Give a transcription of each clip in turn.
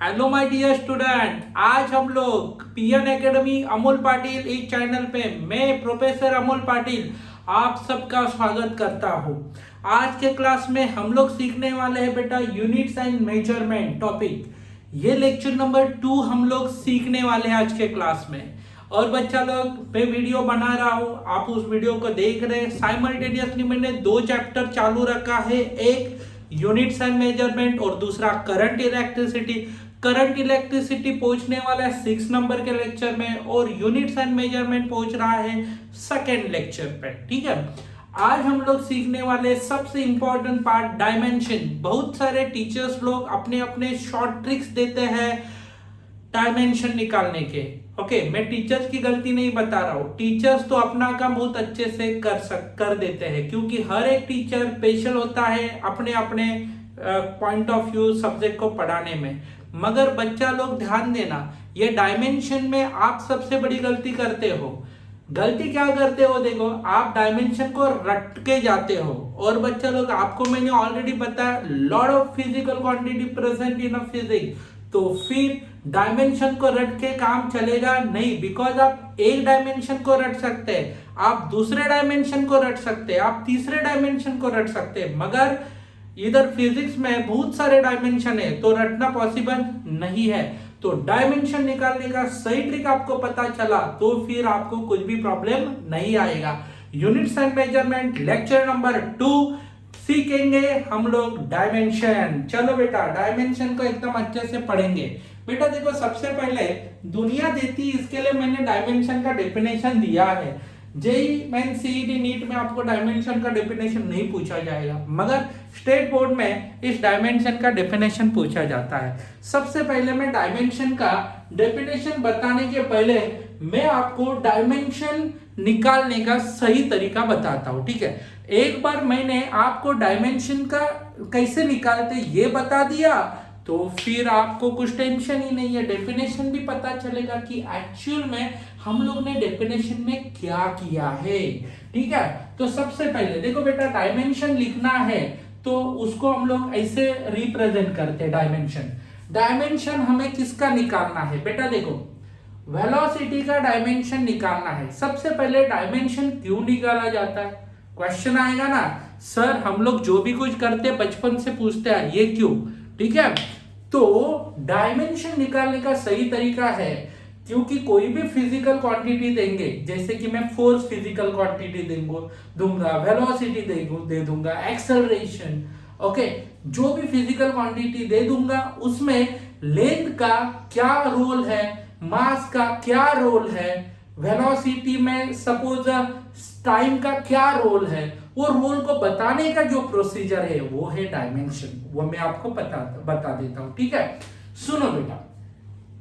Hello my dear student, आज हम लोग पीएन एकेडमी अमोल पाटिल इस चैनल पे मैं प्रोफेसर अमोल पाटिल आप सबका स्वागत करता हूँ। आज के क्लास में हम लोग सीखने वाले हैं बेटा यूनिट्स एंड मेजरमेंट टॉपिक। ये लेक्चर नंबर 2 हम लोग सीखने वाले हैं आज के क्लास में। और बच्चा लोग, मैं वीडियो बना रहा हूँ, आप उस वीडियो को देख रहे हैं। साइमल्टेनियसली मैंने 2 चैप्टर चालू रखा है, एक यूनिट्स एंड मेजरमेंट और दूसरा करंट इलेक्ट्रिसिटी। करंट इलेक्ट्रिसिटी पहुंचने वाला है 6 नंबर के लेक्चर में और यूनिट्स एंड मेजरमेंट पहुंच रहा है सेकेंड लेक्चर पे। ठीक है, आज हम लोग सीखने वाले सबसे इंपॉर्टेंट पार्ट डायमेंशन। बहुत सारे टीचर्स लोग अपने अपने शॉर्ट ट्रिक्स देते हैं डायमेंशन निकालने के। ओके, मैं टीचर्स की गलती नहीं बता रहा हूँ, टीचर्स तो अपना काम बहुत अच्छे से कर देते हैं, क्योंकि हर एक टीचर स्पेशल होता है अपने अपने पॉइंट ऑफ व्यू सब्जेक्ट को पढ़ाने में। मगर बच्चा लोग ध्यान देना, ये डायमेंशन में आप सबसे बड़ी गलती करते हो। गलती क्या करते हो? देखो, आप डायमेंशन को रट के जाते हो। और बच्चा लोग, आपको मैंने ऑलरेडी बताया lot of physical quantity present in a physics, तो फिर डायमेंशन को रट के काम चलेगा नहीं। बिकॉज आप एक डायमेंशन को रट सकते हैं, आप दूसरे डायमेंशन को रट सकते हैं, आप तीसरे डायमेंशन को रट सकते हैं, मगर इधर फिजिक्स में बहुत सारे डायमेंशन है तो रटना पॉसिबल नहीं है। तो डायमेंशन निकालने का सही ट्रिक आपको पता चला तो फिर आपको कुछ भी प्रॉब्लम नहीं आएगा। Units and measurement lecture number 2 सीखेंगे हम लोग डायमेंशन। चलो बेटा, डायमेंशन को एकदम अच्छे से पढ़ेंगे। बेटा देखो, सबसे पहले दुनिया देती, इसके लिए मैंने डायमेंशन का डेफिनेशन दिया है। जेई मेन सीईटी नीट में आपको डायमेंशन का डेफिनेशन नहीं पूछा जाएगा, मगर स्टेट बोर्ड में इस डायमेंशन का डेफिनेशन पूछा जाता है। सबसे पहले मैं डायमेंशन का डेफिनेशन बताने के पहले मैं आपको डायमेंशन निकालने का सही तरीका बताता हूं। ठीक है, एक बार मैंने आपको डायमेंशन का कैसे निकालते ये बता दिया तो फिर आपको कुछ टेंशन ही नहीं है, डेफिनेशन भी पता चलेगा कि एक्चुअल में हम लोग ने डेफिनेशन में क्या किया है। ठीक है, तो सबसे पहले देखो बेटा, डायमेंशन लिखना है तो उसको हम लोग ऐसे रिप्रेजेंट करते हैं। डायमेंशन हमें किसका निकालना है? बेटा देखो, वेलोसिटी का डायमेंशन निकालना है। सबसे पहले डायमेंशन क्यों निकाला जाता है? क्वेश्चन आएगा ना, सर हम लोग जो भी कुछ करते बचपन से पूछते हैं ये क्यों। ठीक है, तो डायमेंशन निकालने का सही तरीका है, क्योंकि कोई भी फिजिकल क्वांटिटी देंगे, जैसे कि मैं फोर्स फिजिकल क्वांटिटी दूंगा, वेलोसिटी दे दूंगा, एक्सेलरेशन, ओके, जो भी फिजिकल क्वांटिटी दे दूंगा उसमें लेंथ का क्या रोल है, मास का क्या रोल है, वेलोसिटी में सपोज टाइम का क्या रोल है, वो रोल को बताने का जो प्रोसीजर है वो है डायमेंशन। वो मैं आपको बता देता हूं। ठीक है, सुनो बेटा,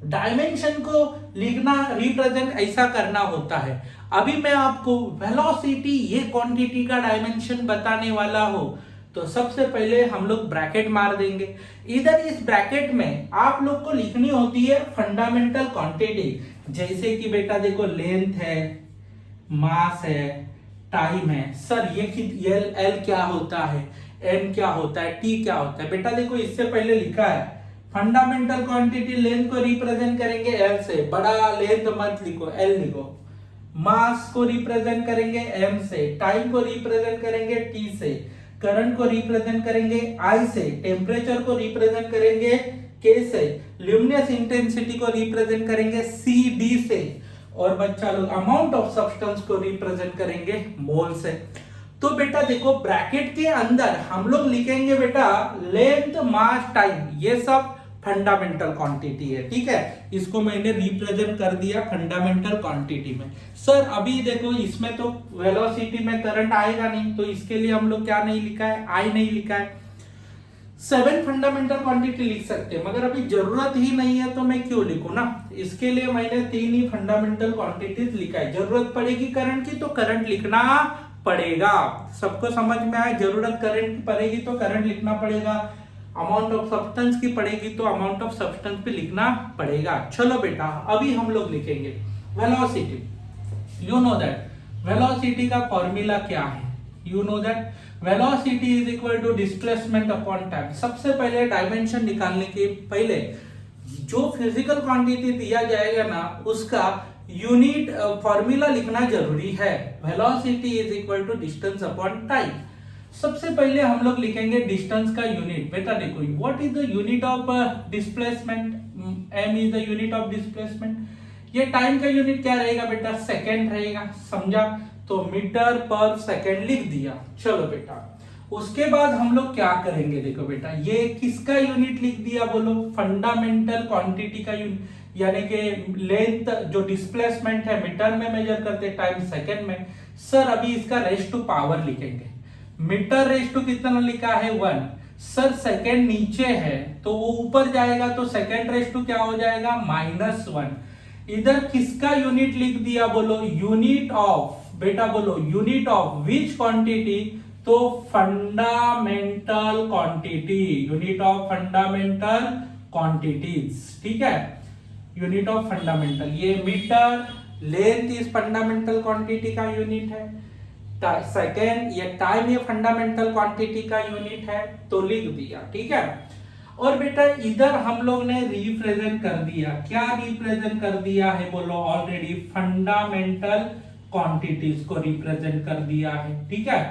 डायमेंशन को लिखना, रिप्रेजेंट ऐसा करना होता है। अभी मैं आपको वेलोसिटी ये क्वांटिटी का डायमेंशन बताने वाला हूं, तो सबसे पहले हम लोग ब्रैकेट मार देंगे। इधर इस ब्रैकेट में आप लोग को लिखनी होती है फंडामेंटल क्वांटिटी, जैसे कि बेटा देखो, लेंथ है, मास है, टाइम है। सर ये एल क्या होता है, एन क्या होता है, टी क्या होता है? बेटा देखो, इससे पहले लिखा है फंडामेंटल क्वांटिटी लेंथ को रिप्रेजेंट करेंगे एल से, बड़ा लेंथ मत लिखो, एल लिखो। मास को रिप्रेजेंट करेंगे एम से, टाइम को रिप्रेजेंट करेंगे टी से, करंट को रिप्रेजेंट करेंगे आई से, टेम्परेचर को रिप्रेजेंट करेंगे के से, ल्यूमिनस इंटेंसिटी को रिप्रेजेंट करेंगे सी डी से, और बच्चा लोग अमाउंट ऑफ सब्सटेंस को रिप्रेजेंट करेंगे मोल से। तो बेटा देखो, ब्रैकेट के अंदर हम लोग लिखेंगे बेटा लेंथ, मास, टाइम, ये सब फंडामेंटल क्वांटिटी है। ठीक है, इसको मैंने रिप्रेजेंट कर दिया फंडामेंटल क्वांटिटी में। सर अभी देखो, इसमें तो वेलोसिटी में करंट आएगा नहीं, तो इसके लिए हम लोग क्या नहीं लिखा है, आई नहीं लिखा है। 7 फंडामेंटल क्वांटिटी लिख सकते हैं, मगर अभी जरूरत ही नहीं है तो मैं क्यों लिखूं ना। इसके लिए मैंने 3 ही फंडामेंटल क्वांटिटीज लिखा है। जरूरत पड़ेगी करंट की तो करंट लिखना पड़ेगा। सबको समझ में आए, जरूरत करंट की पड़ेगी तो करंट लिखना पड़ेगा, अमाउंट ऑफ सब्सटेंस की पड़ेगी तो अमाउंट ऑफ सब्सटेंस पे लिखना पड़ेगा। चलो बेटा, अभी हम लोग लिखेंगे velocity. You know that velocity का फॉर्मूला क्या है? You know that velocity is equal to displacement upon time. सबसे पहले डायमेंशन निकालने के पहले जो फिजिकल क्वांटिटी दिया जाएगा ना उसका यूनिट फॉर्मूला लिखना जरूरी है। Velocity is equal to distance upon time. सबसे पहले हम लोग लिखेंगे डिस्टेंस का यूनिट। बेटा देखो, what is the unit of displacement? m is the unit of displacement. ये टाइम का यूनिट क्या रहेगा बेटा? सेकेंड रहेगा, समझा? तो मीटर पर सेकेंड लिख दिया। चलो बेटा, उसके बाद हम लोग क्या करेंगे? देखो बेटा, ये किसका यूनिट लिख दिया बोलो? फंडामेंटल क्वांटिटी का यूनिट, यानी कि लेंथ जो डिस्प्लेसमेंट है मीटर में मेजर करते, टाइम सेकंड में। सर अभी इसका रेस टू पावर लिखेंगे। मीटर रेस टू कितना लिखा है? 1। सर सेकंड नीचे है तो वो ऊपर जाएगा, तो सेकंड रेस टू क्या हो जाएगा? -1। इधर किसका यूनिट लिख दिया बोलो? यूनिट ऑफ, बेटा बोलो यूनिट ऑफ विच क्वांटिटी? तो fundamental quantity, unit of fundamental quantities. ठीक है, यूनिट ऑफ फंडामेंटल, ये metre, length is fundamental quantity का यूनिट है, सेकेंड ये टाइम ये फंडामेंटल क्वांटिटी का यूनिट है, तो लिख दिया। ठीक है, और बेटा इधर हम लोग ने रिप्रेजेंट कर दिया। क्या रिप्रेजेंट कर दिया है बोलो? ऑलरेडी फंडामेंटल क्वांटिटीज को रिप्रेजेंट कर दिया है। ठीक है,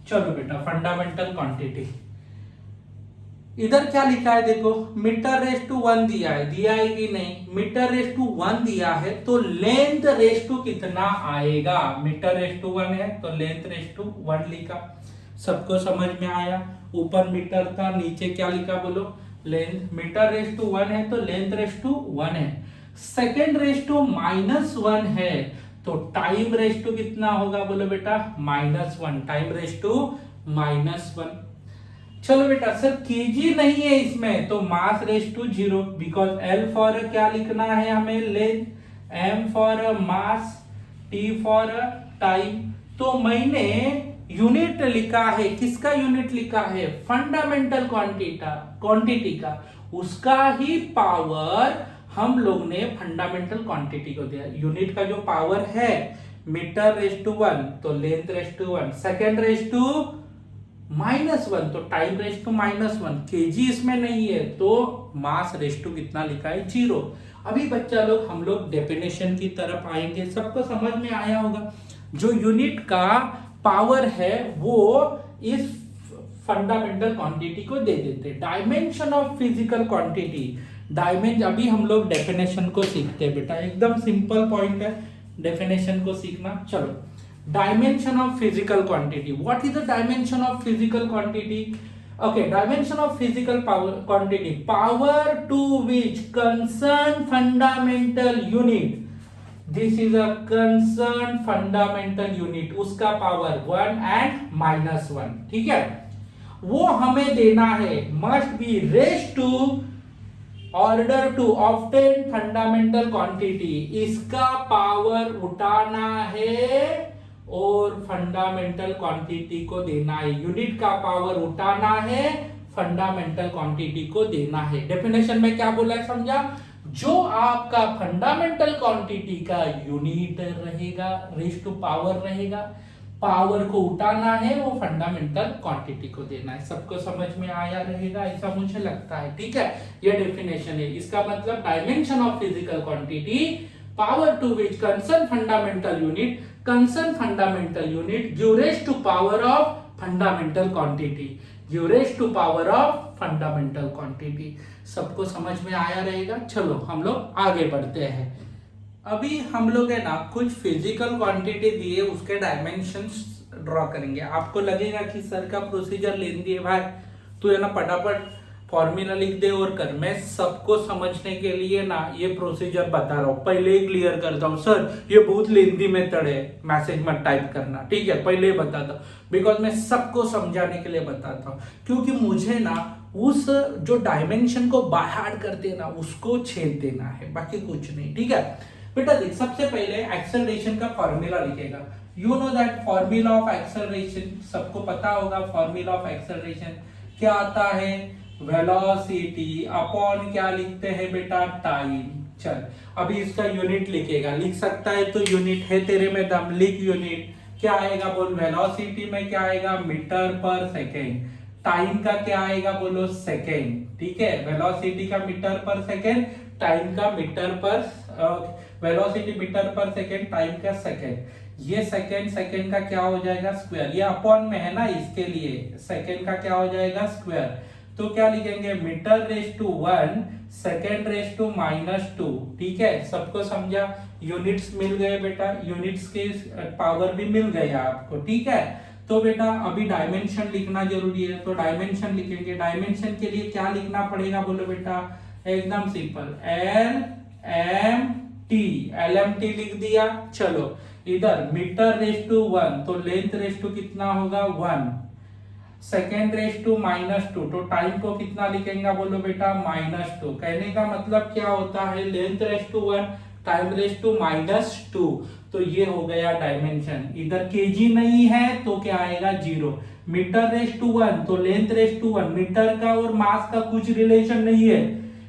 चलो बेटा फंडामेंटल क्वांटिटी इधर क्या लिखा है? देखो, मीटर रेस टू 1 दिया है, दिया है कि नहीं? मीटर रेस टू 1 दिया है तो लेंथ रेस टू कितना आएगा? मीटर रेस टू 1 है तो लेंथ रेस टू 1 लिखा। सबको समझ में आया? ऊपर मीटर था, नीचे क्या लिखा बोलो? लेंथ। मीटर रेस टू 1 है तो लेंथ रेस टू 1 है। सेकेंड रेस टू -1 है तो टाइम रेस टू कितना होगा बोलो बेटा? -1। Time raise to -1। चलो बेटा, सर केजी नहीं है इसमें तो mass raise to 0, because L for क्या लिखना है हमें? Length, M for mass, T for time. तो मैंने यूनिट लिखा है, किसका यूनिट लिखा है? फंडामेंटल क्वांटिटी का, उसका ही पावर हम लोग ने फंडामेंटल क्वांटिटी को दिया। यूनिट का जो पावर है मीटर रेस टू 1 तो length raise to 1, second raise to -1 तो टाइम रेस टू -1, केजी इसमें नहीं है तो मास रेस टू कितना लिखा है? 0। अभी बच्चा लोग हम लोग डेफिनेशन की तरफ आएंगे। सबको समझ में आया होगा? जो यूनिट का पावर है वो इस फंडामेंटल क्वांटिटी को दे देते। Dimension of physical quantity, dimension अभी हम लोग डेफिनेशन को सीखते हैं बेटा, एकदम सिंपल पॉइंट है डेफिनेशन को सीखना। चलो, dimension of physical quantity. What is the dimension of physical quantity? Okay, dimension of physical quantity, power to which concerned fundamental unit, this is a concerned fundamental unit, उसका power 1 and -1। ठीक है, वो हमें देना है, must be raised to order to obtain fundamental quantity, इसका power उठाना है और फंडामेंटल क्वांटिटी को देना है। यूनिट का पावर उठाना है, फंडामेंटल क्वांटिटी को देना है। डेफिनेशन में क्या बोला है समझा? जो आपका फंडामेंटल क्वांटिटी का यूनिट रहेगा, रेस टू पावर रहेगा, पावर को उठाना है, वो फंडामेंटल क्वांटिटी को देना है। सबको समझ में आया रहेगा ऐसा मुझे लगता है। ठीक है, ये डेफिनेशन है। इसका मतलब dimension of physical quantity, power to which concern fundamental unit, concern fundamental unit give raise to power of fundamental quantity, give raise to power of fundamental quantity. सबको समझ में आया रहेगा? चलो हम लोग आगे बढ़ते हैं। अभी हम लोग है ना कुछ फिजिकल क्वांटिटी दिए, उसके डायमेंशंस ड्रॉ करेंगे। आपको लगेगा कि सर का प्रोसीजर लेंदी है भाई, तू है ना फटाफट फॉर्मूला लिख दे और कर। मैं सबको समझने के लिए ना ये प्रोसीजर बता रहा हूँ, पहले ही क्लियर करता हूँ। सर ये बहुत लेंदी मेथड है, मैसेज मत टाइप करना, ठीक है? पहले ही बताता हूँ, बिकॉज मैं सबको समझाने के लिए बताता हूँ, क्योंकि मुझे ना उस जो डायमेंशन को बाहर करते हैं ना उसको छेद देना है, बाकी कुछ नहीं। ठीक है बेटा, देख सबसे पहले एक्सेलरेशन का फॉर्मूला लिखेगा। You know that formula of acceleration, सबको पता होगा फॉर्मूला ऑफ एक्सेलरेशन क्या आता है? वेलोसिटी अपॉन क्या लिखते हैं बेटा? टाइम। चल अभी इसका यूनिट लिखेगा, लिख सकता है तो यूनिट है तेरे में दम, लिख यूनिट क्या आएगा बोल? वेलोसिटी में क्या आएगा? Metre per second. टाइम का क्या आएगा बोलो, सेकेंड। ठीक है, वेलोसिटी का मीटर पर सेकेंड, टाइम का मीटर पर velocity metre per second, time का सेकेंड। ये सेकेंड, सेकेंड का क्या हो जाएगा स्क्वायर, ये अपॉन में है ना, इसके लिए सेकेंड का क्या हो जाएगा स्क्वायर। तो क्या लिखेंगे, metre raise to 1 second raise to -2। ठीक है, सबको समझा, यूनिट्स मिल गए बेटा, यूनिट्स के पावर भी मिल गया आपको। ठीक है, तो बेटा अभी डायमेंशन लिखना जरूरी है, तो डायमेंशन लिखेंगे। डायमेंशन के लिए क्या लिखना पड़ेगा बोलो बेटा, एकदम सिंपल, LMT लिख दिया। चलो इधर मीटर रेज टू 1 तो लेंथ रेज टू कितना होगा 1, सेकेंड रेज टू -2 तो टाइम को कितना लिखेंगे बोलो बेटा -2। कहने का मतलब क्या होता है, length raise to 1 time raise to -2। तो ये हो गया डायमेंशन। इधर केजी नहीं है तो क्या आएगा 0। मीटर रेज टू 1 तो लेंथ रेज टू 1, मीटर का और मास का कुछ रिलेशन नहीं है,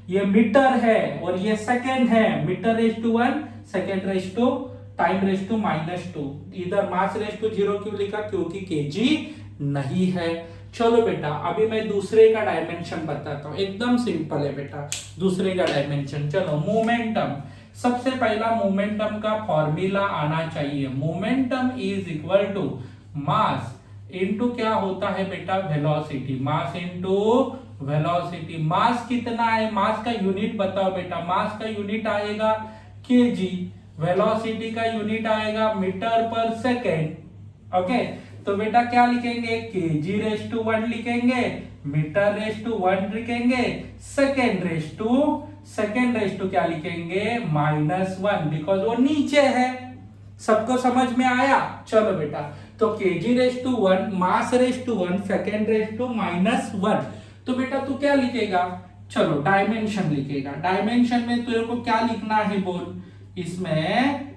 ये मीटर है और ये सेकेंड है। Metre raise to 1 second raise to time raise to -2। इधर मास रेज टू 0 क्यों लिखा, क्योंकि केजी नहीं है। चलो बेटा अभी मैं दूसरे का डायमेंशन बताता हूं, एकदम सिंपल है बेटा दूसरे का डायमेंशन। चलो मोमेंटम, सबसे पहला मोमेंटम का फॉर्मूला आना चाहिए। Momentum is equal to mass into क्या होता है बेटा velocity, mass into velocity. Mass कितना है, मास का यूनिट बताओ बेटा, मास का यूनिट आएगा केजी, वेलोसिटी का यूनिट आएगा मीटर पर सेकेंड। ओके, तो बेटा क्या लिखेंगे, केजी रेज टू 1 लिखेंगे, मीटर रेज टू 1 लिखेंगे, सेकेंड रेज टू क्या लिखेंगे -1, बिकॉज वो नीचे है। सबको समझ में आया। चलो बेटा, तो KG raise to 1, mass raise to 1, second raise to -1। तो बेटा तू क्या लिखेगा, चलो डायमेंशन लिखेगा। डायमेंशन में तेरे को क्या लिखना है बोल, इसमें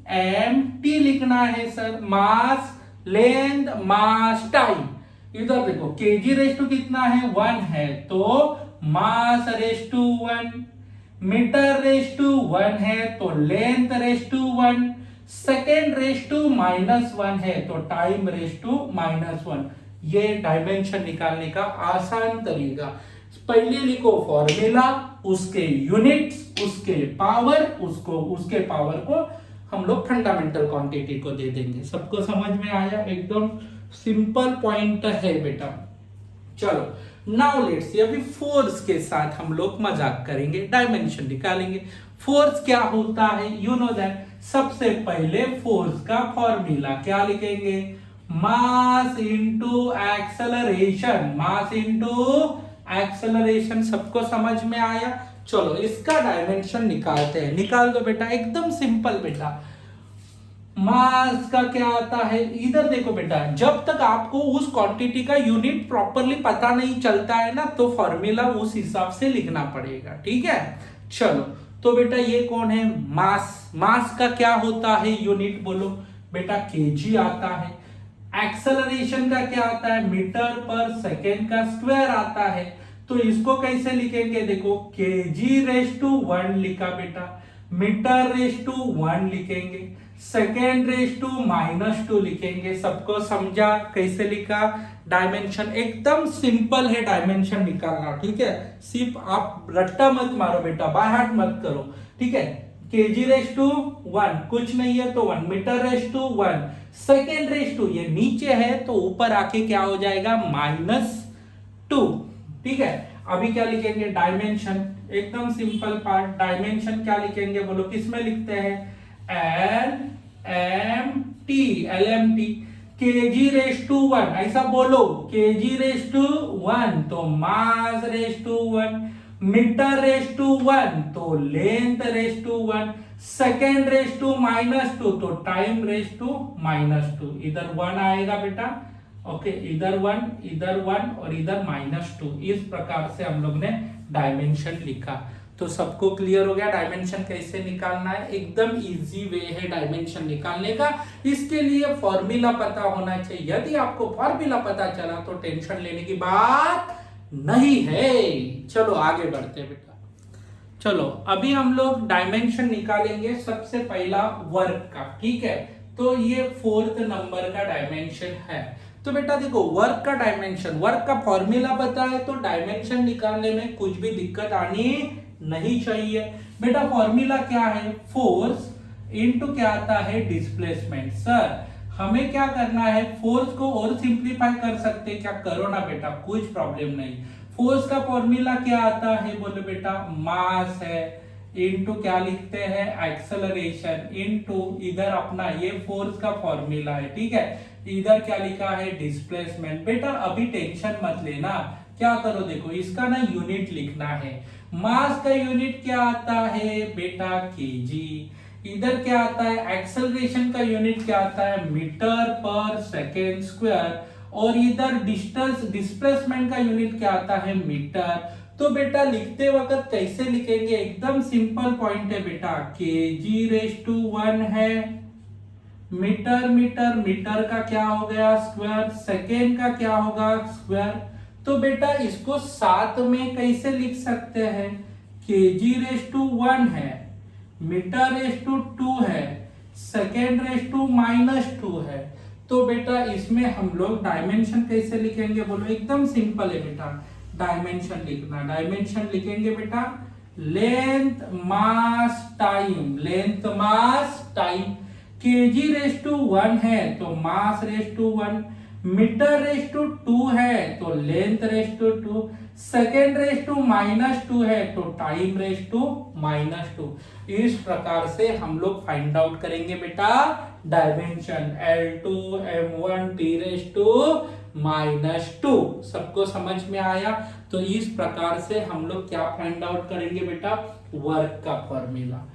LMT लिखना है सर, मास लेंथ मास टाइम। इधर देखो केजी रेज टू कितना है 1 है, तो mass raise to 1, metre raise to 1 है तो length raise to 1, second raise to -1 है तो टाइम रेज टू -1। ये डायमेंशन निकालने का आसान तरीका। पहले लिखो फॉर्मूला, उसके यूनिट्स, उसके पावर, उसके पावर को हम लोग फंडामेंटल क्वांटिटी को दे देंगे। सबको समझ में आया, एकदम सिंपल पॉइंट है बेटा। चलो नाउ लेट्स सी, अभी फोर्स के साथ हम लोग मजाक करेंगे, डायमेंशन निकालेंगे। फोर्स क्या होता है, यू नो दैट। सबसे पहले फोर्स का फॉर्मूला क्या लिखेंगे, mass into acceleration, mass into acceleration. सबको समझ में आया। चलो इसका डायमेंशन निकालते हैं, निकाल दो बेटा, एकदम सिंपल बेटा। मास का क्या आता है, इधर देखो बेटा, जब तक आपको उस क्वांटिटी का यूनिट प्रॉपरली पता नहीं चलता है ना, तो फॉर्मूला उस हिसाब से लिखना पड़ेगा। ठीक है, चलो तो बेटा ये कौन है, मास। मास का क्या होता है यूनिट बोलो बेटा, केजी आता है। एक्सेलरेशन का क्या आता है, मीटर पर सेकेंड का स्क्वायर आता है। तो इसको कैसे लिखेंगे, देखो केजी रेज टू 1 लिखा बेटा, मीटर रेज टू 1 लिखेंगे, सेकेंड रेज टू -2 लिखेंगे। सबको समझा कैसे लिखा, डायमेंशन एकदम सिंपल है डायमेंशन निकालना। ठीक है, सिर्फ आप रट्टा मत मारो बेटा, बाय हार्ट मत करो। ठीक है, केजी रेज टू 1 कुछ नहीं है तो 1, metre raise to 1, second raise to ये नीचे है तो ऊपर आके क्या हो जाएगा -2। ठीक है, अभी क्या लिखेंगे डायमेंशन, एकदम सिंपल पार्ट। डायमेंशन क्या लिखेंगे बोलो, किसमें लिखते हैं, LMT, केजी रेज टू 1, ऐसा बोलो, केजी रेज टू 1 तो mass raise to 1, metre raise to 1 तो length raise to 1, second raise to -2 तो टाइम रेज टू -2। इधर 1 आएगा बेटा, ओके, इधर 1 और इधर -2। इस प्रकार से हम लोग ने डायमेंशन लिखा। तो सबको क्लियर हो गया डायमेंशन कैसे निकालना है, एकदम इजी वे है डायमेंशन निकालने का। इसके लिए फॉर्मूला पता होना चाहिए। यदि आपको फॉर्मूला पता चला तो टेंशन लेने की बात नहीं है। चलो आगे बढ़ते बेटा। चलो अभी हम लोग डायमेंशन निकालेंगे, सबसे पहला वर्क का। ठीक है, तो ये 4th नंबर का डायमेंशन है। तो बेटा देखो वर्क का डायमेंशन, वर्क का फॉर्मूला पता है तो डायमेंशन निकालने में कुछ भी दिक्कत आनी नहीं चाहिए। बेटा फॉर्मूला क्या है, फोर्स इनटू क्या आता है, डिस्प्लेसमेंट। सर हमें क्या करना है, फोर्स को और सिंप्लीफाई कर सकते क्या, करो ना बेटा, कुछ प्रॉब्लम नहीं। फोर्स का फॉर्मूला क्या आता है, बोलो बेटा मास है इनटू क्या लिखते हैं, एक्सेलरेशन इनटू इधर अपना ये फोर्स का फॉर्मूला है, ठीक है, इधर क्या लिखा है, डिस्प्लेसमेंट। बेटा अभी टेंशन मत लेना, क्या करो देखो इसका ना यूनिट लिखना है। मास का यूनिट क्या आता है बेटा, केजी। इधर क्या आता है, एक्सेलरेशन का यूनिट क्या आता है, मीटर पर सेकेंड स्क्वायर। और इधर डिस्टेंस डिस्प्लेसमेंट का यूनिट क्या आता है, मीटर। तो बेटा लिखते वक्त कैसे लिखेंगे, एकदम सिंपल पॉइंट है बेटा, केजी रेज टू 1 है, मीटर मीटर मीटर का क्या हो गया, स्क्वायर, सेकेंड का क्या होगा, स्क्वायर। तो बेटा इसको साथ में कैसे लिख सकते हैं, केजी रेज टू 1 है, मीटर रेज टू 2 है, सेकेंड रेज टू -2 है। तो बेटा इसमें हम लोग डायमेंशन कैसे लिखेंगे, बोलो एकदम सिंपल है बेटा, डायमेंशन लिखना, डायमेंशन लिखेंगे बेटा length mass time, length mass time. KG raise to 1 है तो mass raise to 1, metre raise to 2 है तो length raise to 2, second raise to -2 है तो टाइम रेज टू -2। इस प्रकार से हम लोग फाइंड आउट करेंगे बेटा dimension, L2 M1 T raise to -2। सबको समझ में आया? तो इस प्रकार से हम लोग क्या फाइंड आउट करेंगे बेटा, वर्क का फॉर्मूला।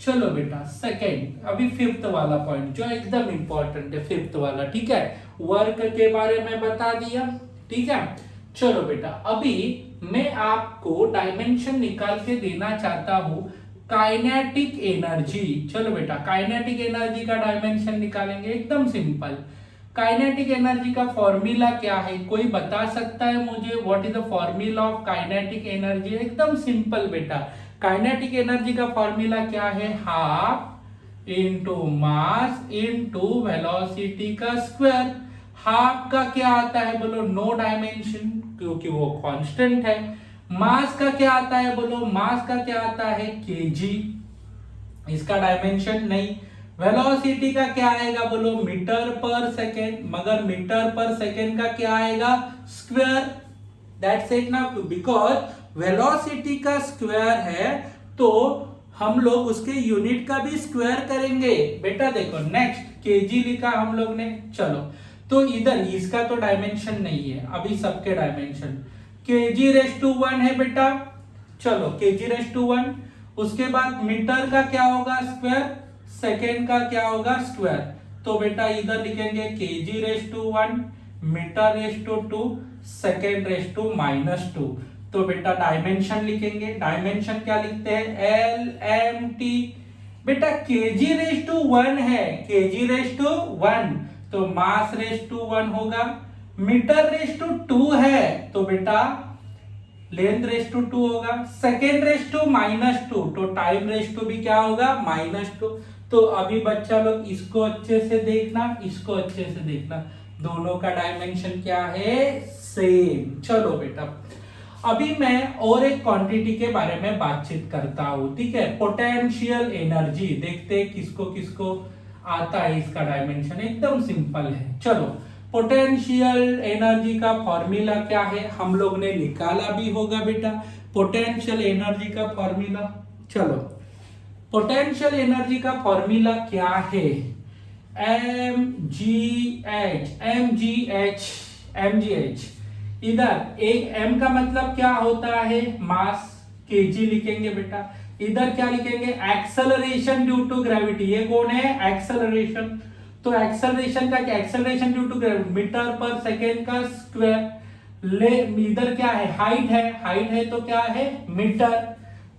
चलो बेटा सेकेंड, अभी फिफ्थ वाला पॉइंट जो एकदम इंपॉर्टेंट है, फिफ्थ वाला, ठीक है, वर्क के बारे में बता दिया, ठीक है। चलो बेटा अभी मैं आपको डायमेंशन निकाल के देना चाहता हूं काइनेटिक एनर्जी। चलो बेटा काइनेटिक एनर्जी का डायमेंशन निकालेंगे, एकदम सिंपल। काइनेटिक एनर्जी का फॉर्मूला क्या है, कोई बता सकता है मुझे, what is the formula of kinetic energy? एकदम सिंपल बेटा, काइनेटिक एनर्जी का फॉर्मूला क्या है, half into mass into velocity का स्क्वायर। हाफ का क्या आता है बोलो, नो डायमेंशन क्योंकि वो कांस्टेंट है। मास का क्या आता है बोलो, मास का क्या आता है, केजी, इसका डायमेंशन नहीं। वेलोसिटी का क्या आएगा बोलो, मीटर पर सेकेंड, मगर मीटर पर सेकेंड का क्या आएगा, स्क्वायर। दैट्स इट ना, बिकॉज वेलोसिटी का स्क्वायर है तो हम लोग उसके यूनिट का भी स्क्वायर करेंगे बेटा। देखो नेक्स्ट केजी लिखा हम लोग ने, चलो तो इधर इसका तो डायमेंशन नहीं है, अभी सबके डायमेंशन केजी रेज टू 1 है बेटा। चलो केजी रेज टू 1, उसके बाद मीटर का क्या होगा, स्क्वायर, सेकेंड का क्या होगा, स्क्वायर। तो बेटा इधर लिखेंगे KG raise to 1, metre raise to 2, second raise to -2। तो बेटा डायमेंशन लिखेंगे, डायमेंशन क्या लिखते हैं, एल एम टी। बेटा केजी रेज टू 1 है, केजी रेज टू 1 तो मास रेज टू 1 होगा। मीटर रेज टू 2 है तो बेटा लेंथ रेज टू 2 होगा। सेकेंड रेज टू -2 तो टाइम रेज टू भी क्या होगा, -2। तो अभी बच्चा लोग इसको अच्छे से देखना, इसको अच्छे से देखना, दोनों का डायमेंशन क्या है, सेम। चलो बेटा अभी मैं और एक क्वांटिटी के बारे में बातचीत करता हूं, ठीक है, पोटेंशियल एनर्जी। देखते हैं किसको किसको आता है इसका डायमेंशन, एकदम सिंपल है। चलो पोटेंशियल एनर्जी का फॉर्मूला क्या है, हम लोग ने निकाला भी होगा बेटा, पोटेंशियल एनर्जी का फॉर्मूला। चलो पोटेंशियल एनर्जी का फॉर्मूला क्या है, mgh। इधर एक m का मतलब क्या होता है, मास, केजी लिखेंगे बेटा। इधर क्या लिखेंगे, एक्सेलरेशन ड्यू टू ग्रेविटी। ये कौन है, एक्सेलरेशन। तो एक्सेलरेशन का क्या, acceleration due to gravity, metre per second का स्क्वायर। ले इधर क्या है, हाइट है, हाइट है तो क्या है, मीटर।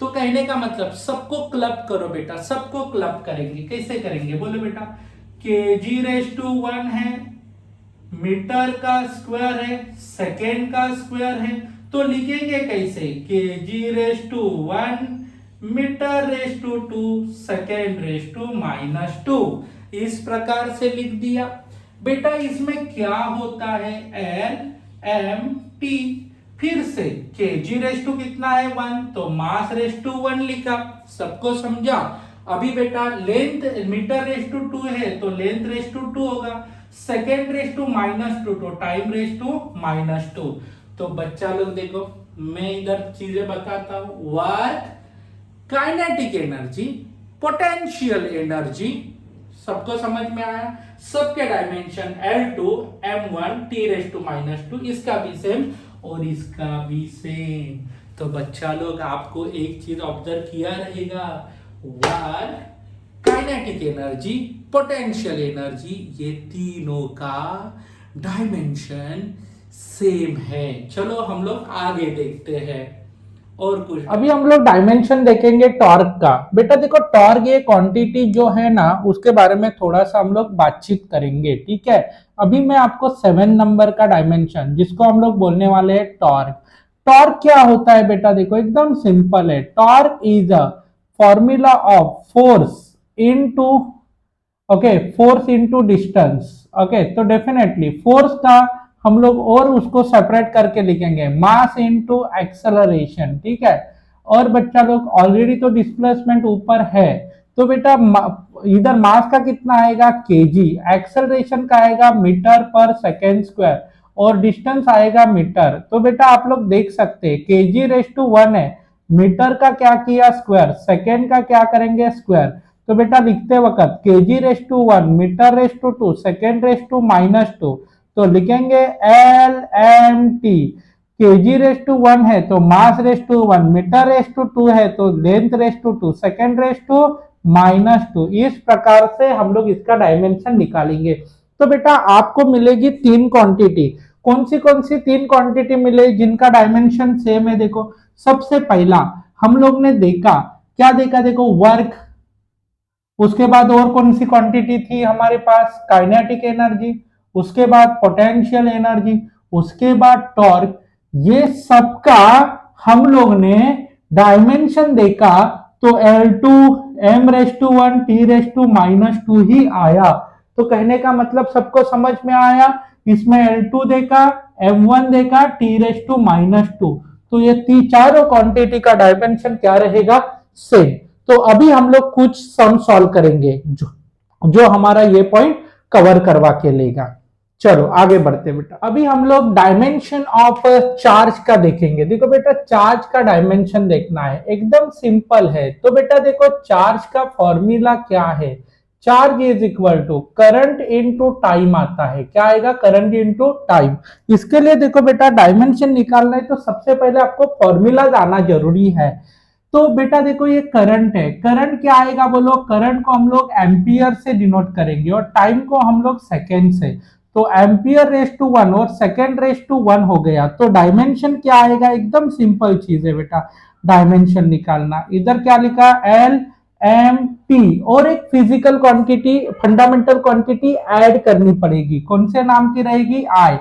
तो कहने का मतलब सबको क्लब करो बेटा, सबको क्लब करेंगे, कैसे करेंगे बोलो बेटा, केजी रेज टू 1 है, मीटर का स्क्वायर है, सेकेंड का स्क्वायर है, तो लिखेंगे कैसे, KG raise to 1 metre raise to 2 second raise to -2। इस प्रकार से लिख दिया। बेटा इसमें क्या होता है, एल एम टी। फिर से केजी रेस टू कितना है 1, तो मास रेस टू 1 लिखा, सबको समझा। अभी बेटा लेंथ मीटर रेस टू 2 है तो लेंथ रेस टू 2 होगा, सेकेंड रेस टू -2 तो टाइम रेस टू -2। तो बच्चा लोग देखो मैं इधर चीजें बताता हूं, work, kinetic energy, potential energy, सबको समझ में आया। सबके dimension L2 M1 T raise to -2, इसका भी सेम और इसका भी सेम। तो बच्चा लोग आपको एक चीज ऑब्जर्व किया रहेगा, work, kinetic energy, potential energy, ये तीनों का डायमेंशन सेम है। चलो हम लोग आगे देखते हैं और कुछ। अभी हम लोग डायमेंशन देखेंगे टॉर्क का। बेटा देखो टॉर्क ये क्वांटिटी जो है ना उसके बारे में थोड़ा सा हम लोग बातचीत करेंगे, ठीक है। अभी मैं आपको 7 नंबर का डायमेंशन जिसको हम लोग बोलने वाले हैं टॉर्क। टॉर्क क्या होता है बेटा, देखो एकदम सिंपल है। Torque is a formula of force into, okay, force into distance. Okay, तो डेफिनेटली फोर्स का हम लोग और उसको सेपरेट करके लिखेंगे, मास इनटू एक्सेलरेशन, ठीक है। और बच्चा लोग ऑलरेडी तो डिस्प्लेसमेंट ऊपर है, तो बेटा इधर मास का कितना आएगा केजी, एक्सेलरेशन का आएगा मीटर पर सेकेंड स्क्वायर और डिस्टेंस आएगा मीटर। तो बेटा आप लोग देख सकते हैं केजी रेस टू 1 है, मीटर का क्या किया स्क्वायर, सेकेंड का क्या करेंगे स्क्वायर। तो बेटा लिखते वक्त KG raise to 1, metre raise to 2, second raise to -2, तो लिखेंगे L M T. KG raise to 1 है तो mass raise to 1, metre raise to 2 है तो length raise to 2, second raise to -2। इस प्रकार से हम लोग इसका डायमेंशन निकालेंगे। तो बेटा आपको मिलेगी 3 क्वांटिटी। कौन सी 3 क्वांटिटी मिले जिनका डायमेंशन सेम है? देखो सबसे पहला हम लोग ने देखा, क्या देखा, देखो वर्क। उसके बाद और कौन सी क्वांटिटी थी हमारे पास, काइनेटिक एनर्जी। उसके बाद पोटेंशियल एनर्जी, उसके बाद टॉर्क। ये सबका हम लोग ने डायमेंशन देखा तो L2 M raise to 1 T raise to -2 ही आया। तो कहने का मतलब सबको समझ में आया, इसमें L2 देखा, M1 देखा, T रेस टू -2। तो ये चारों क्वांटिटी का डायमेंशन क्या रहेगा, सेम। तो अभी हम लोग कुछ सम सॉल्व करेंगे जो हमारा ये पॉइंट कवर करवा के लेगा। चलो आगे बढ़ते बेटा। अभी हम लोग डायमेंशन ऑफ चार्ज का देखेंगे। देखो बेटा चार्ज का डायमेंशन देखना है, एकदम सिंपल है। तो बेटा देखो चार्ज का फॉर्मूला क्या है, charge is equal to current into time आता है। क्या आएगा, करंट इनटू टाइम। इसके लिए देखो बेटा डायमेंशन निकालना है तो सबसे पहले आपको फॉर्मूला जाना जरूरी है। तो बेटा देखो ये करंट है, करंट क्या आएगा बोलो, करंट को हम लोग एम्पियर से डिनोट करेंगे और टाइम को हम लोग सेकेंड से। तो एम्पियर रेस टू 1 और सेकेंड रेस टू 1 हो गया। तो डायमेंशन क्या आएगा, एकदम सिंपल चीज है बेटा डायमेंशन निकालना। इधर क्या लिखा, एल एम टी, और एक physical quantity, fundamental quantity add करनी पड़ेगी। कौन से नाम की रहेगी, आई।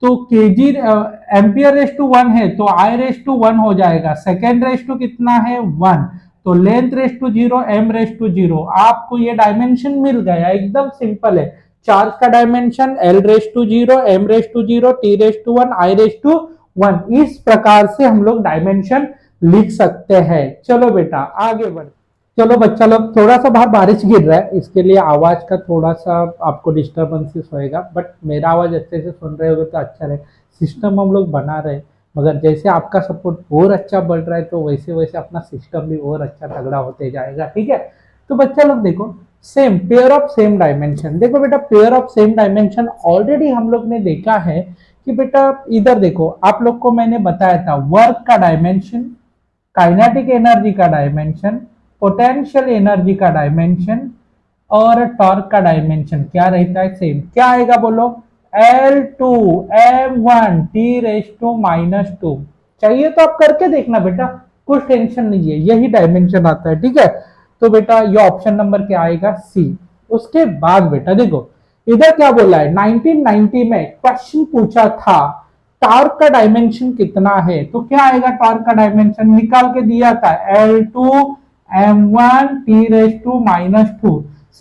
तो केजी एम्पियर रेस टू 1 है तो आई रेस टू 1 हो जाएगा, सेकेंड रेस टू कितना है 1, तो length raise to 0, M raise to 0। आपको ये डायमेंशन मिल गया, एकदम सिंपल है। चार्ज का dimension L raise to 0, M raise to 0, T raise to 1, I raise to 1। इस प्रकार से हम लोग डायमेंशन लिख सकते हैं। चलो बेटा आगे बढ़। चलो बच्चा लोग, थोड़ा सा बाहर बारिश गिर रहा है, इसके लिए आवाज का थोड़ा सा आपको डिस्टर्बेंसेस होएगा, बट मेरा आवाज अच्छे से सुन रहे होगे तो अच्छा रहे। सिस्टम हम लोग बना रहे हैं, मगर जैसे आपका सपोर्ट और अच्छा बढ़ रहा है तो वैसे वैसे अपना सिस्टम भी और अच्छा तगड़ा होते जाएगा, ठीक है। तो बच्चा लोग देखो same pair of same dimension. देखो बेटा pair of same dimension already हम लोग ने देखा है कि बेटा इधर देखो आप लोग को मैंने बताया था वर्क का डायमेंशन, काइनेटिक एनर्जी का डायमेंशन, पोटेंशियल एनर्जी का डायमेंशन और टॉर्क का डायमेंशन क्या रहता है, सेम। क्या आएगा बोलो, L2 M1 T raise to -2। चाहिए तो आप करके देखना बेटा, कुछ टेंशन नहीं है, यही डायमेंशन आता है, ठीक है। तो बेटा ये ऑप्शन नंबर क्या आएगा, सी। उसके बाद बेटा देखो इधर क्या बोला है, 1990 में क्वेश्चन पूछा था टॉर्क का डायमेंशन कितना है। तो क्या आएगा, टॉर्क का डायमेंशन निकाल के दिया था L2 M1 T raise to -2।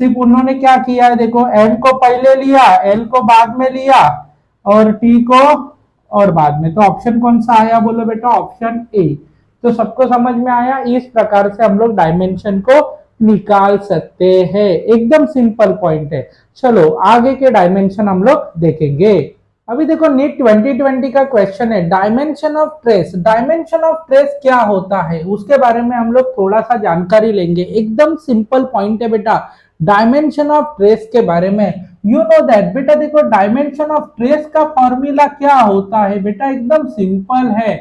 सिर्फ उन्होंने क्या किया है, देखो m को पहले लिया, l को बाद में लिया और t को और बाद में। तो ऑप्शन कौन सा आया बोलो बेटा, ऑप्शन ए। तो सबको समझ में आया, इस प्रकार से हम लोग डायमेंशन को निकाल सकते हैं, एकदम सिंपल पॉइंट है। चलो आगे के डायमेंशन हम लोग देखेंगे। अभी देखो नीट 2020 का क्वेश्चन है, dimension of trace. Dimension of trace क्या होता है उसके बारे में हम लोग थोड़ा सा जानकारी लेंगे, एकदम सिंपल पॉइंट है बेटा डायमेंशन ऑफ ट्रेस के बारे में। यू नो दैट बेटा, देखो डायमेंशन ऑफ ट्रेस का फॉर्मूला क्या होता है बेटा, एकदम सिंपल है,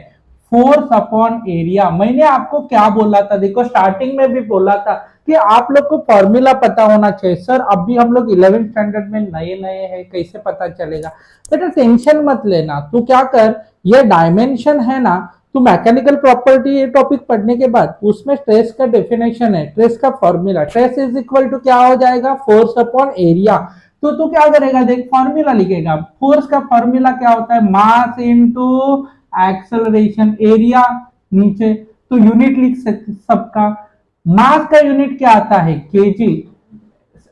फोर्स अपॉन एरिया। मैंने आपको क्या बोला था, देखो स्टार्टिंग में भी बोला था कि आप लोग को फॉर्मूला पता होना चाहिए। सर अभी हम लोग 11th स्टैंडर्ड में नए नए हैं, कैसे पता चलेगा? बेटा टेंशन मत लेना, तू क्या कर, ये डायमेंशन है ना, तो मैकेनिकल प्रॉपर्टी ये टॉपिक पढ़ने के बाद उसमें ट्रेस का डेफिनेशन है, ट्रेस का formula, stress is equal to क्या हो जाएगा, फोर्स अपॉन एरिया। तो तू क्या करेगा, देख फॉर्मूला लिखेगा, फोर्स का फॉर्मूला क्या होता है, मास इनटू एक्सेलरेशन, एरिया नीचे, तो यूनिट लिख सकते सबका। मास का यूनिट क्या आता है, केजी,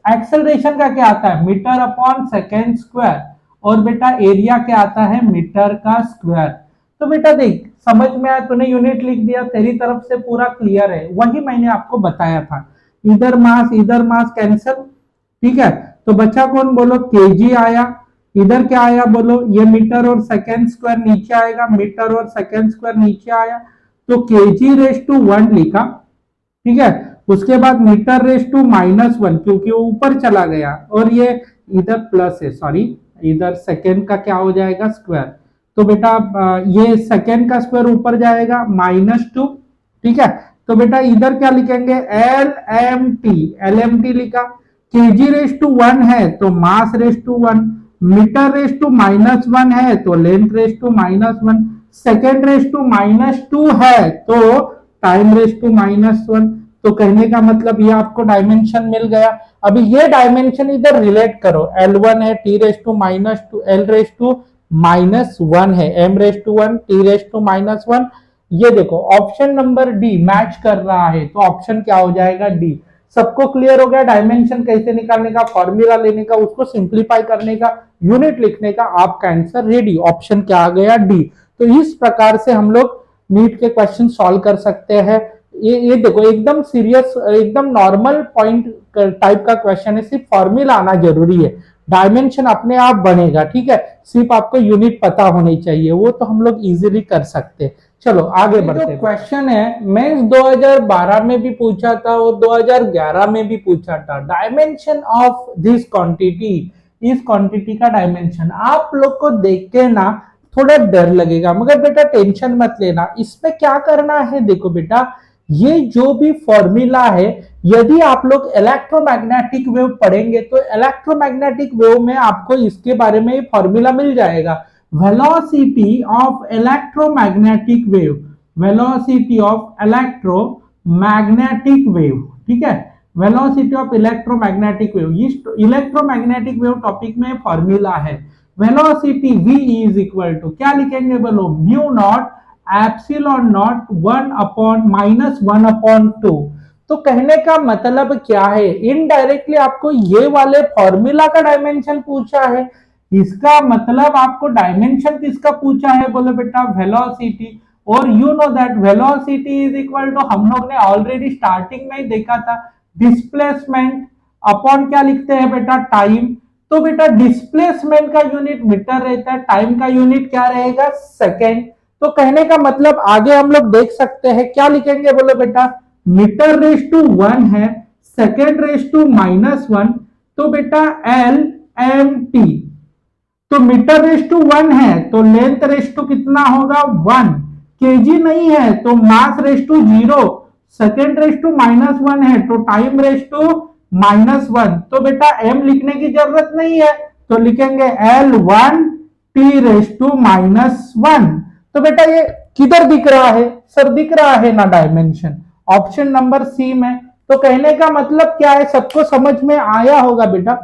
एक्सेलरेशन का क्या आता है, मीटर अपॉन सेकेंड स्क्वायर, और बेटा एरिया क्या आता है, मीटर का स्क्वायर। तो बेटा देख समझ में आया, तूने यूनिट लिख दिया, तेरी तरफ से पूरा क्लियर है, वही मैंने आपको बताया था। इधर मास कैंसिल, ठीक है, तो बचा कौन बोलो, केजी आया। इधर क्या आया बोलो, ये मीटर और सेकेंड स्क्वायर नीचे आएगा, मीटर और सेकेंड स्क्वायर नीचे आया, तो केजी रेस टू 1 लिखा, ठीक है। उसके बाद मीटर रेस टू -1 क्योंकि वो ऊपर चला गया, और ये इधर प्लस है, सॉरी इधर सेकेंड का क्या हो जाएगा, स्क्वायर। तो बेटा ये सेकेंड का स्क्वायर ऊपर जाएगा -2, ठीक है। तो बेटा इधर क्या लिखेंगे, LMT लिखा, केजी रेस टू 1 है तो mass raise to 1, metre raise to -1 है तो length raise to -1, second raise to -2 है तो टाइम रेस टू -1। तो कहने का मतलब ये आपको डायमेंशन मिल गया। अभी ये डायमेंशन इधर रिलेट करो, L1 है, T raise to -2, L raise to -1 है, M raise to 1, T raise to -1। ये देखो ऑप्शन नंबर डी मैच कर रहा है, तो ऑप्शन क्या हो जाएगा, डी। सबको क्लियर हो गया डायमेंशन कैसे निकालने का, फॉर्मूला लेने का, उसको सिंप्लीफाई करने का, यूनिट लिखने का, आपका आंसर रेडी, ऑप्शन क्या आ गया, डी। तो इस प्रकार से हम लोग नीट के क्वेश्चन सॉल्व कर सकते हैं। ये देखो एकदम सीरियस, एकदम नॉर्मल पॉइंट टाइप का क्वेश्चन है, सिर्फ फॉर्मूला आना जरूरी है, डायमेंशन अपने आप बनेगा, ठीक है। सिर्फ आपको यूनिट पता होनी चाहिए, वो तो हम लोग इजीली कर सकते हैं। चलो आगे बढ़ते हैं। क्वेश्चन है मेंस 2012 में भी पूछा था और 2011 में भी पूछा था, डायमेंशन ऑफ दिस क्वांटिटी, इस क्वांटिटी का डायमेंशन। आप लोग को देख के ना थोड़ा डर लगेगा, मगर बेटा टेंशन मत लेना, इसमें क्या करना है, देखो बेटा ये जो भी फॉर्मूला है, यदि आप लोग इलेक्ट्रोमैग्नेटिक वेव पढ़ेंगे तो इलेक्ट्रोमैग्नेटिक वेव में आपको इसके बारे में फॉर्मूला मिल जाएगा, velocity of electromagnetic wave, velocity of electromagnetic wave, ठीक है, वेलोसिटी ऑफ इलेक्ट्रोमैग्नेटिक वेव। इस इलेक्ट्रोमैग्नेटिक वेव टॉपिक में फॉर्मूला है, velocity v is equal to क्या लिखेंगे बोलो, म्यू नॉट एप्सिलॉन नॉट 1/-1/2। तो कहने का मतलब क्या है, इनडायरेक्टली आपको ये वाले फॉर्मूला का डायमेंशन पूछा है, इसका मतलब आपको डायमेंशन किसका पूछा है बोलो बेटा, वेलोसिटी। और you know that velocity is equal to, हम लोग ने ऑलरेडी स्टार्टिंग में ही देखा था, डिस्प्लेसमेंट अपॉन क्या लिखते हैं बेटा, टाइम। तो बेटा डिस्प्लेसमेंट का यूनिट मीटर रहता है, टाइम का यूनिट क्या रहेगा, सेकेंड। तो कहने का मतलब आगे हम लोग देख सकते हैं, क्या लिखेंगे बोलो बेटा, मीटर रेस टू 1 है, सेकेंड रेस टू -1, तो बेटा LMT। तो मीटर रेस टू 1 है तो लेंथ रेस टू कितना होगा, 1, केजी नहीं है तो mass raise to 0, second raise to -1 है तो टाइम रेस टू -1। तो बेटा m लिखने की जरूरत नहीं है, तो लिखेंगे L1 T रेस टू -1। तो बेटा ये किधर दिख रहा है, सर दिख रहा है ना डायमेंशन, ऑप्शन नंबर सी में। तो कहने का मतलब क्या है, सबको समझ में आया होगा बेटा।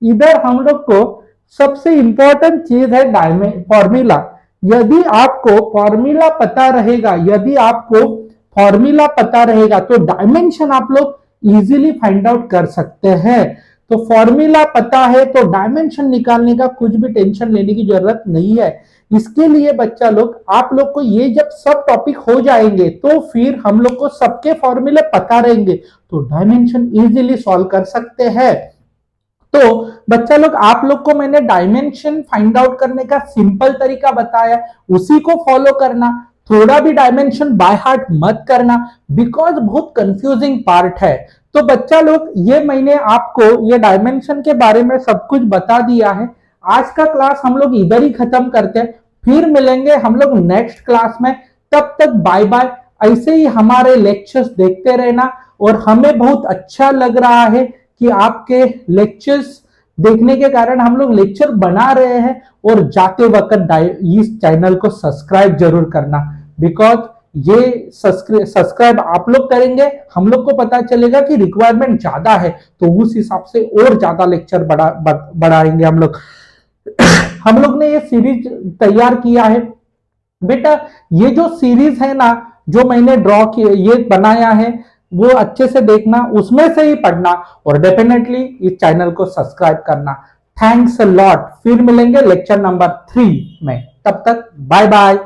इधर हम लोग को सबसे इंपॉर्टेंट चीज है फॉर्मूला। यदि आपको फॉर्मूला पता रहेगा, यदि आपको फॉर्मूला पता रहेगा तो डायमेंशन आप लोग इजीली फाइंड आउट कर सकते हैं। तो फॉर्मूला पता है तो डायमेंशन निकालने का कुछ भी टेंशन लेने की जरूरत नहीं है। इसके लिए बच्चा लोग, आप लोग को ये जब सब टॉपिक हो जाएंगे तो फिर हम लोग को सबके फॉर्मूले पता रहेंगे, तो डायमेंशन इजीली सॉल्व कर सकते हैं। तो बच्चा लोग, आप लोग को मैंने डायमेंशन फाइंड आउट करने का सिंपल तरीका बताया, उसी को फॉलो करना। थोड़ा भी डायमेंशन बाय हार्ट मत करना, बिकॉज बहुत कंफ्यूजिंग पार्ट है। तो बच्चा लोग, ये मैंने आपको ये डायमेंशन के बारे में सब कुछ बता दिया है। आज का क्लास हम लोग इधर ही खत्म करते हैं, फिर मिलेंगे हम लोग नेक्स्ट क्लास में। तब तक बाय बाय। ऐसे ही हमारे लेक्चर्स देखते रहना, और हमें बहुत अच्छा लग रहा है कि आपके लेक्चर्स देखने के कारण हम लोग लेक्चर बना रहे हैं। और जाते वक्त इस चैनल को सब्सक्राइब जरूर करना, बिकॉज ये सब्सक्राइब आप लोग करेंगे, हम लोग को पता चलेगा कि रिक्वायरमेंट ज्यादा है, तो उस हिसाब से और ज्यादा लेक्चर बढ़ाएंगे हम लोग। हम लोग ने ये सीरीज तैयार किया है बेटा। ये जो सीरीज है ना, जो मैंने ड्रॉ किया, ये बनाया है, वो अच्छे से देखना, उसमें से ही पढ़ना, और डेफिनेटली इस चैनल को सब्सक्राइब करना। Thanks a lot. फिर मिलेंगे लेक्चर नंबर 3 में, तब तक बाय बाय।